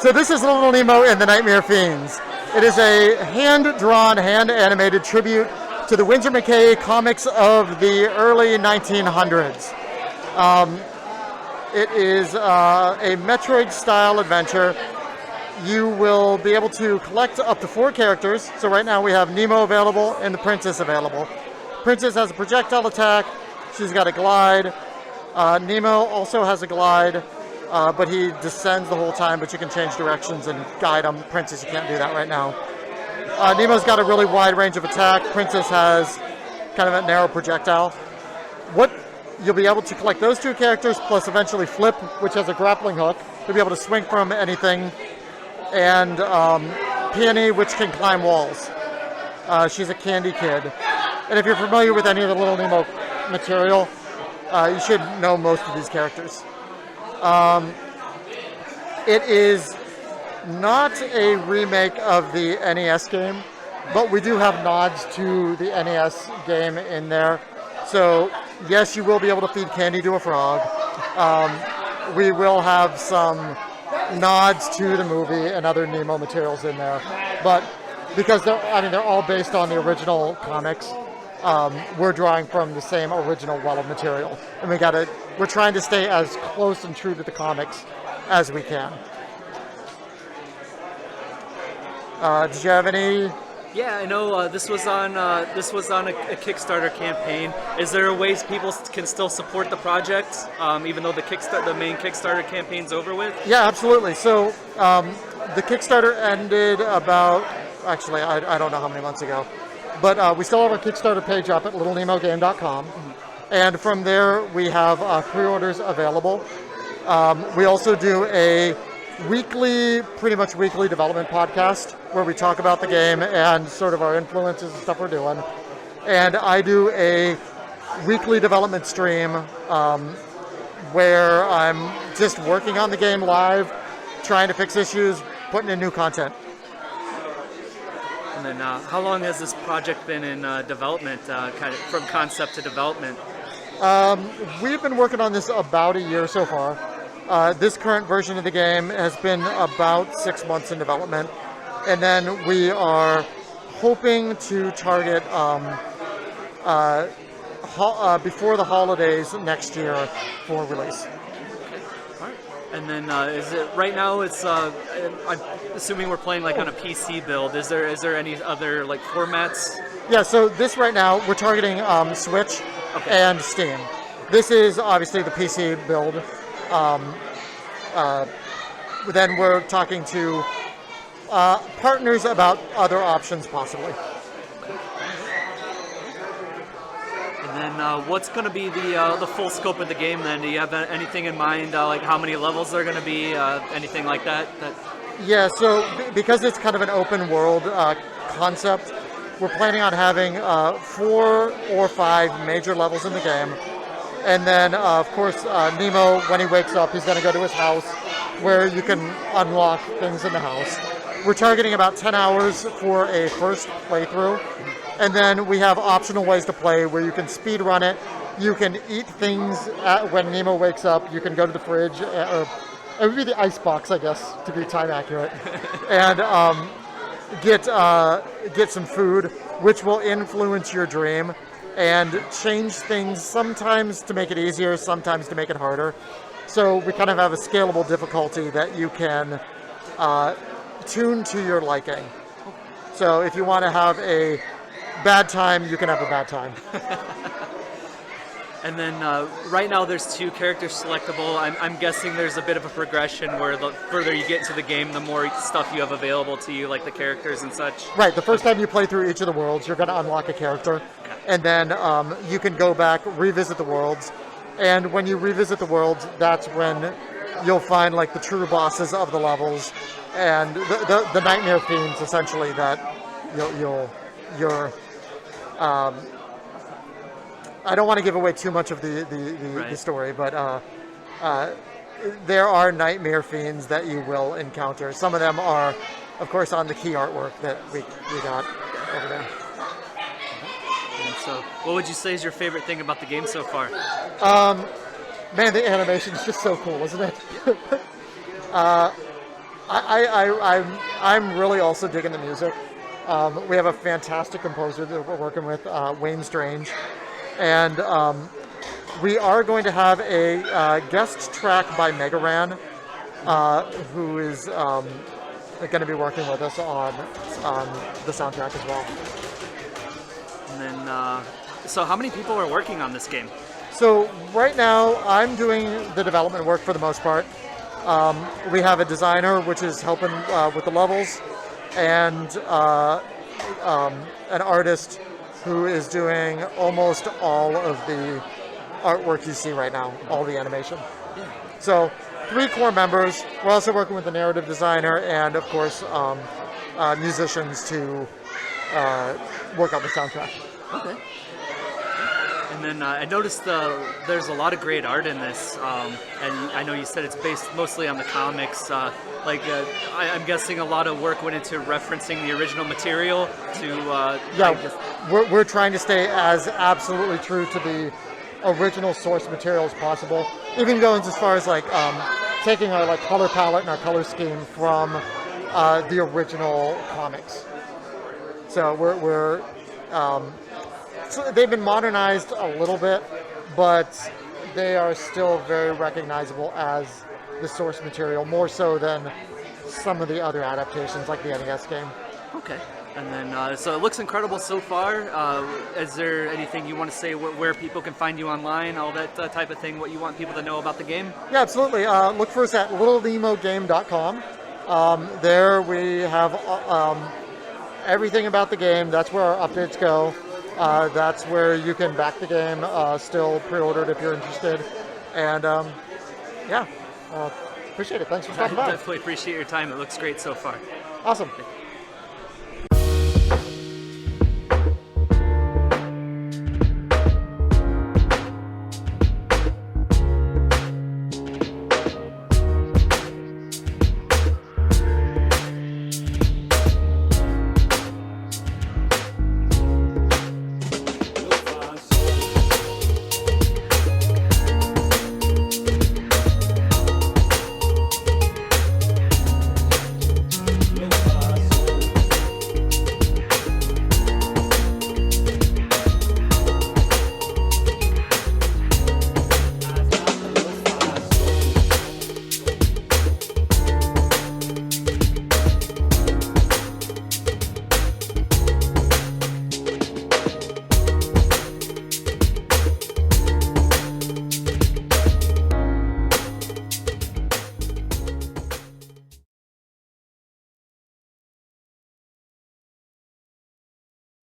So this is Little Nemo and the Nightmare Fiends. It is a hand-drawn, hand-animated tribute to the Winsor McCay comics of the early 1900s. It is a Metroid-style adventure. You will be able to collect up to 4 characters. So right now we have Nemo available and the Princess available. Princess has a projectile attack. She's got a glide. Nemo also has a glide, but he descends the whole time, but you can change directions and guide him. Princess, you can't do that right now. Nemo's got a really wide range of attack. Princess has kind of a narrow projectile. You'll be able to collect those 2 characters, plus eventually Flip, which has a grappling hook. You'll be able to swing from anything. And Peony, which can climb walls. She's a candy kid. And if you're familiar with any of the Little Nemo material, you should know most of these characters. It is not a remake of the NES game, but we do have nods to the NES game in there. So, yes, you will be able to feed candy to a frog. We will have some nods to the movie and other Nemo materials in there. But because they're all based on the original comics, we're drawing from the same original well of material. And we're trying to stay as close and true to the comics as we can. Did you have any? Yeah, I know this was on a Kickstarter campaign. Is there ways people can still support the project, even though the main Kickstarter campaign's over with? Yeah, absolutely. So the Kickstarter ended about, actually, I don't know how many months ago, but we still have our Kickstarter page up at littlenemogame.com, and from there we have pre-orders available. We also do a pretty much weekly development podcast where we talk about the game and sort of our influences and stuff we're doing. And I do a weekly development stream where I'm just working on the game live, trying to fix issues, putting in new content. And then how long has this project been in development, kind of from concept to development? We've been working on this about a year so far. This current version of the game has been about 6 months in development, and then we are hoping to target before the holidays next year for release. All right. And then is it right now? It's I'm assuming we're playing like on a PC build. Is there any other like formats? Yeah. So this right now we're targeting Switch and Steam. This is obviously the PC build. Then we're talking to partners about other options possibly. And then what's going to be the full scope of the game then? Do you have anything in mind, like how many levels there are going to be, anything like that? Yeah, so because it's kind of an open world concept, we're planning on having 4 or 5 major levels in the game. And then, of course, Nemo, when he wakes up, he's going to go to his house where you can unlock things in the house. We're targeting about 10 hours for a first playthrough. And then we have optional ways to play where you can speed run it. You can eat things when Nemo wakes up. You can go to the fridge, or it would be the ice box, I guess, to be time accurate, and get some food, which will influence your dream and change things sometimes to make it easier, sometimes to make it harder. So we kind of have a scalable difficulty that you can tune to your liking. So if you want to have a bad time, you can have a bad time. And then right now there's 2 characters selectable. I'm guessing there's a bit of a progression where the further you get into the game, the more stuff you have available to you, like the characters and such. Right, the first time you play through each of the worlds, you're going to unlock a character. And then you can go back, revisit the worlds. And when you revisit the worlds, that's when you'll find like the true bosses of the levels and the Nightmare Fiends, essentially, that you're I don't want to give away too much of the story, but there are Nightmare Fiends that you will encounter. Some of them are, of course, on the key artwork that we got over there. And so, what would you say is your favorite thing about the game so far? Man, the animation is just so cool, isn't it? I'm really also digging the music. We have a fantastic composer that we're working with, Wayne Strange, and we are going to have a guest track by Megaran, who is going to be working with us on the soundtrack as well. And then, so how many people are working on this game? So right now, I'm doing the development work for the most part. We have a designer which is helping with the levels, and an artist who is doing almost all of the artwork you see right now, all the animation. So 3 core members. We're also working with a narrative designer and, of course, musicians to work on the soundtrack. Okay. And then I noticed there's a lot of great art in this, and I know you said it's based mostly on the comics. I'm guessing a lot of work went into referencing the original material to. We're trying to stay as absolutely true to the original source material as possible. Even going as far as taking our color palette and our color scheme from the original comics. So we're so they've been modernized a little bit, but they are still very recognizable as the source material, more so than some of the other adaptations like the NES game. Okay. And then, so it looks incredible so far. Is there anything you want to say where people can find you online, all that type of thing, what you want people to know about the game? Yeah, absolutely. Look for us at littlenemogame.com. There we have everything about the game. That's where our updates go. That's where you can back the game, still pre-ordered if you're interested. And appreciate it. Thanks for stopping by. Definitely appreciate your time. It looks great so far. Awesome.